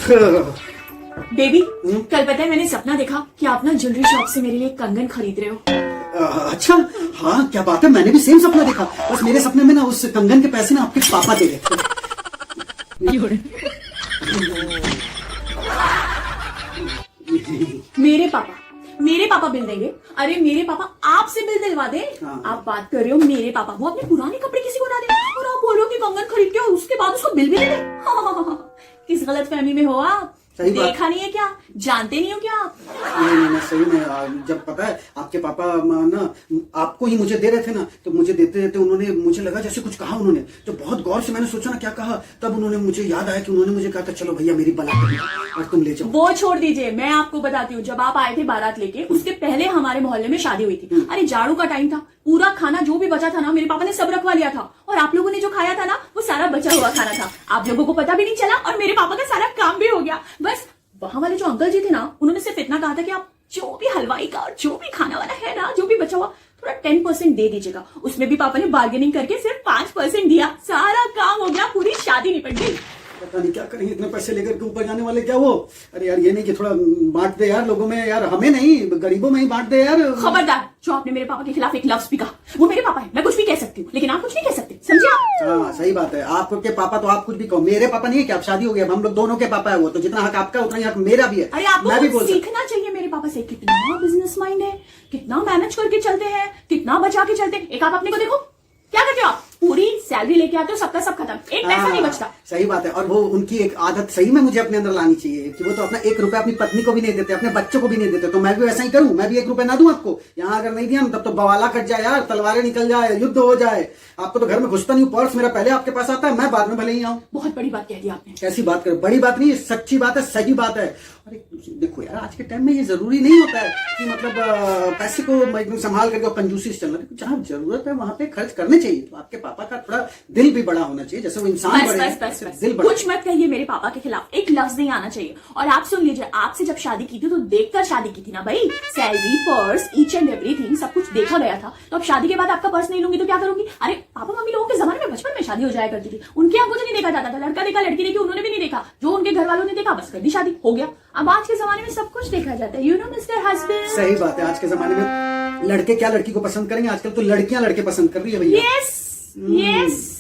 Baby, कल पता है मैंने सपना देखा कि आप ना ज्वेलरी शॉप से मेरे लिए कंगन खरीद रहे हो। अच्छा, हाँ क्या बात है, मैंने भी सेम सपना देखा। बस मेरे सपने में ना उस कंगन के पैसे ना आपके पापा दे रहे। मेरे पापा बिल देंगे? अरे मेरे पापा आपसे बिल दिलवा दे। आप बात कर रहे हो मेरे पापा, वो अपने पुराने कपड़े किसी को ना दे, और आप बोल रहे हो कि कंगन खरीद के और उसके बाद उसको बिल भी दे दे। किस गलत फहमी में हो आप? देखा नहीं है क्या? जानते नहीं हो क्या आप? नहीं, सही में जब पता है आपके पापा ना आपको ही मुझे दे रहे थे ना, तो मुझे देते देते उन्होंने, मुझे लगा जैसे कुछ कहा उन्होंने, तो बहुत गौर से मैंने सोचा ना क्या कहा, तब उन्होंने मुझे याद आया कि उन्होंने मुझे कहा था चलो भैया मेरी बना और तुम ले जाओ। वो छोड़ दीजिए, मैं आपको बताती हूँ। जब आप आए थे बारात लेके, उसके पहले हमारे मोहल्ले में शादी हुई थी। अरे झाड़ू का टाइम था, पूरा खाना जो भी बचा था ना मेरे पापा ने सब रखवा लिया था, और आप लोगों ने जो खाया था ना वो सारा बचा हुआ खाना था। आप लोगों को पता भी नहीं चला और मेरे पापा का सारा काम भी हो गया। बस वहां वाले जो अंकल जी थे ना, उन्होंने सिर्फ इतना कहा था कि आप जो भी हलवाई का और जो भी खाना वाला है ना, जो भी बचा हुआ थोड़ा 10% दे दीजिएगा। उसमें भी पापा ने बार्गेनिंग करके सिर्फ 5% दिया, सारा काम हो गया, पूरी शादी निपट गई। पता नहीं क्या करेंगे इतने पैसे लेकर के ऊपर जाने वाले क्या वो। अरे यार ये नहीं कि थोड़ा बांट दे यार लोगों में, यार हमें नहीं गरीबों में ही बांट दे यार। खबरदार, जो आपने मेरे पापा के खिलाफ एक लफ्ज भी कहा, वो मेरे पापा है, मैं कुछ भी कह सकती हूँ लेकिन आप कुछ नहीं कह सकते, समझे आप? हाँ सही बात है, आपके पापा तो आप कुछ भी कहो, मेरे पापा नहीं है कि आप शादी हो गया, हम लोग दोनों के पापा है, वो तो जितना हक आपका उतना ही हक मेरा भी है। अरे आपको सीखना चाहिए मेरे पापा से, कितना बिजनेस माइंड है, कितना मैनेज करके चलते हैं, कितना बचा के चलते हैं। एक आप अपने को देखो, क्या करते हो आप? पूरी सैलरी लेके आते हो, सबका सब खत्म, एक पैसा नहीं बचता। सही बात है, और वो उनकी एक आदत सही में मुझे अपने अंदर लानी चाहिए कि वो तो अपना 1 रुपया अपनी पत्नी को भी नहीं देते, अपने बच्चों को भी नहीं देते, तो मैं भी वैसा ही करूं, मैं भी 1 रुपया ना दूं आपको। यहाँ अगर नहीं दिया तब तो बवाला कट जाए यार, तलवारें निकल जाए, युद्ध हो जाए। आपको तो घर में घुसता नहीं, पर्स मेरा पहले आपके पास आता है, मैं बाद में भले ही आऊं। बहुत बड़ी बात कह दी आपने। कैसी बात कर, बड़ी बात नहीं, सच्ची बात है, सही बात है। अरे देखो यार आज के टाइम में ये जरूरी नहीं होता है कि मतलब पैसे को एकदम संभाल करके कंजूसी से चलना, जहां जरूरत है वहां पे खर्च करने चाहिए। तो आपके पापा का थोड़ा दिल भी बड़ा होना चाहिए, जैसे वो इंसान दिल बड़ा। कुछ मत कहिए मेरे पापा के खिलाफ, एक लफ्ज नहीं आना चाहिए। और आप सुन लीजिए, आपसे जब शादी की थी तो देखकर शादी की थी ना भाई, salary, purse, each and everything सब कुछ देखा गया था। तो अब शादी के बाद आपका पर्स नहीं लूंगी तो क्या करूंगी? अरे पापा मम्मी लोगों के जमाने में बचपन में शादी हो जाया करती थी, उनके यहाँ कुछ नहीं देखा जाता था, लड़का देखा लड़की देखी, उन्होंने भी नहीं देखा, जो उनके घर वालों ने देखा बस कर दी शादी, हो गया। अब आज के जमाने में सब कुछ देखा जाता है, यू नो मिस्टर हस्बैंड। सही बात है, आज के जमाने में लड़के क्या लड़की को पसंद करेंगे, आजकल तो लड़कियां लड़के पसंद कर रही है भैया। यस।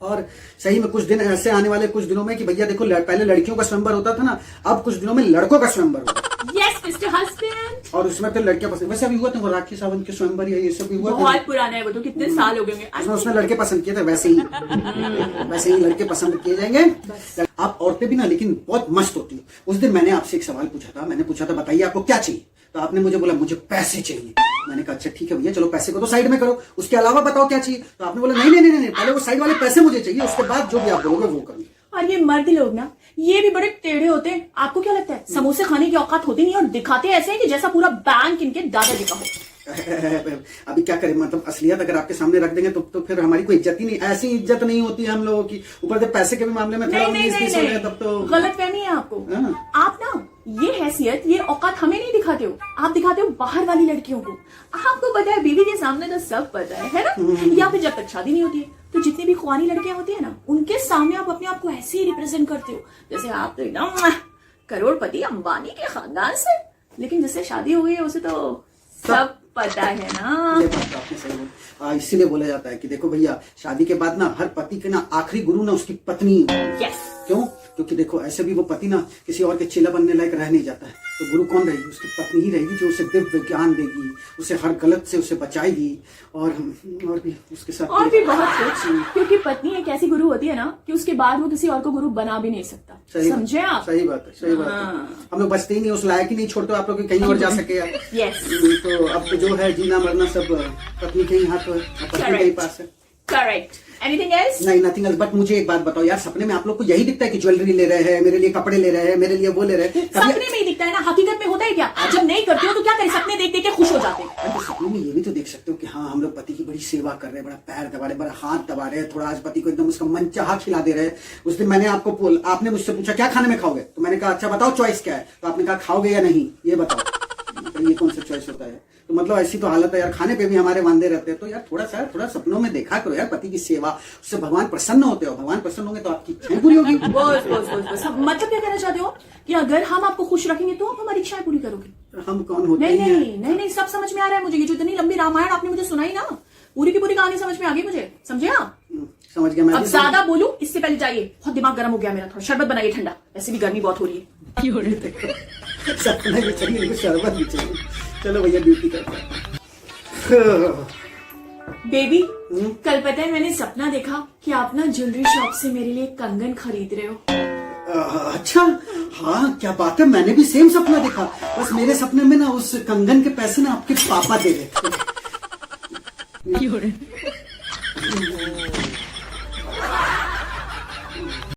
और सही में कुछ दिन ऐसे आने वाले कुछ दिनों में कि भैया देखो पहले लड़कियों का स्वयंवर होता था ना, अब कुछ दिनों में लड़कों का स्वयंवर होगा। Yes mister husband. और उसमें फिर लड़कियां पसंद, वैसे अभी हुआ था वो राखी सावंत के स्वयंवर या ये सब भी हुआ, बहुत पुराना है वो तो, कितने साल हो गए। उसमें लड़के पसंद किए थे, वैसे ही लड़के पसंद किए जाएंगे। आप औरतें भी ना लेकिन बहुत मस्त होती हो। उस दिन मैंने आपसे एक सवाल पूछा था, मैंने पूछा था बताइए आपको क्या चाहिए, तो आपने मुझे बोला मुझे पैसे चाहिए। मैंने कहा अच्छा ठीक है भैया, चलो पैसे को तो साइड में करो, उसके अलावा बताओ क्या चाहिए। तो आपने बोला नहीं, पहले वो साइड वाले पैसे मुझे चाहिए, उसके बाद जो भी आप बोलोगे वो करूंगी। और ये मर्द लोग ना, ये भी बड़े टेढ़े होते हैं। आपको क्या लगता है समोसे खाने की औकात होती नहीं, और दिखाते ऐसे हैं कि जैसा पूरा बैंक इनके दादाजी का हो। अभी क्या करें, मतलब असलियत अगर आपके सामने रख देंगे तो फिर हमारी कोई इज्जत ही नहीं, ऐसी इज्जत नहीं होती है हम लोगों की। ऊपर से पैसे के भी मामले में थोड़ा 19-20 हो गए तब तो गलत फहमी है आपको। आप ना ये हैसियत, ये औकात हमें नहीं दिखाते हो, आप दिखाते हो बाहर वाली लड़कियों को। आपको पता है बीवी के सामने तो सब पता है ना। या फिर जब तक शादी नहीं होती है तो जितनी भी खुआनी लड़कियां होती है ना, उनके सामने आप अपने आप को ऐसे ही रिप्रेजेंट करते हो जैसे आप तो एकदम करोड़पति अंबानी के खानदान से, लेकिन जिससे शादी हो गई है उसे तो सब पता है ना। ये बात आपने सही बोली, इसीलिए बोला जाता है कि देखो भैया शादी के बाद ना हर पति के ना आखिरी गुरु ना उसकी पत्नी। यस। क्यों? क्योंकि देखो ऐसे भी वो पति ना किसी और के चेला बनने लायक रह नहीं जाता है, तो गुरु कौन रहेगी? उसकी पत्नी ही रहेगी, जो उसे दिव्य ज्ञान देगी, उसे हर गलत से उसे बचाएगी, और भी उसके साथ और भी बहुत कुछ। क्योंकि पत्नी एक ऐसी गुरु होती है ना कि उसके बाद वो किसी और को गुरु बना भी नहीं सकता। समझे आप? सही बात है, सही बात है। हम लोग बचते ही नहीं, उस लायक ही नहीं छोड़ते आप लोग कहीं और जा सके। यस। तो अब जो है जीना मरना सब पत्नी के ही हाथ है, पत्नी के ही पास है। करेक्ट। Anything else? नहीं, नथिंग एल्स। बट मुझे एक बात बताओ यार, सपने में आप लोग को यही दिखता है कि ज्वेलरी ले रहे हैं, मेरे लिए कपड़े ले रहे हैं, मेरे लिए वो ले रहे हैं? सपने में ही दिखता है ना, हकीकत में होता है क्या? जब नहीं करते हो तो क्या करें, सपने देख देख के खुश हो जाते हैं। तो सपने में ये भी तो देख सकते हो कि हाँ हम लोग पति की बड़ी सेवा कर रहे हैं, बड़ा पैर दबा रहे, बड़ा हाथ दबा रहे हैं, थोड़ा आज पति को एकदम उसका मनचाहा खिला दे रहे हैं। उस दिन मैंने आपने मुझसे पूछा क्या खाने में खाओगे, तो मैंने कहा अच्छा बताओ चॉइस क्या है, तो आपने कहा खाओगे या नहीं, ये बताओ। ये कौन सा चॉइस होता है? तो मतलब ऐसी तो हालत है यार, खाने पे भी हमारे वांदे रहते हैं। तो यार थोड़ा सपनों में देखा करो यार, पति की सेवा, उससे भगवान प्रसन्न होते हो। भगवान प्रसन्न होंगे तो आपकी इच्छाएं पूरी होगी। बस मतलब क्या कहना चाहते हो कि अगर हम आपको खुश रखेंगे तो आप हमारी इच्छाएं पूरी करोगे? हम कौन होते नहीं हैं? नहीं सब समझ में आ रहा है मुझे। ये जो इतनी लंबी रामायण आपने मुझे सुनाई ना, पूरी की पूरी कहानी समझ में आ गई मुझे, समझे आप? समझ गया मैं अब भी। ज्यादा बोलूं इससे पहले जाइए, बहुत दिमाग गर्म हो गया मेरा, थोड़ा शरबत बनाइए ठंडा, ऐसे भी गर्मी बहुत हो रही है। सपना भी चाहिए, इनको शरबत भी चाहिए। चलो भैया ड्यूटी करते हैं। बेबी, कल पता है मैंने सपना देखा कि आप ना ज्वेलरी शॉप से मेरे लिए कंगन खरीद रहे हो। अच्छा, हाँ क्या बात है, मैंने भी सेम सपना देखा। बस मेरे सपने में ना उस कंगन के पैसे ना आपके पापा दे रहे थे।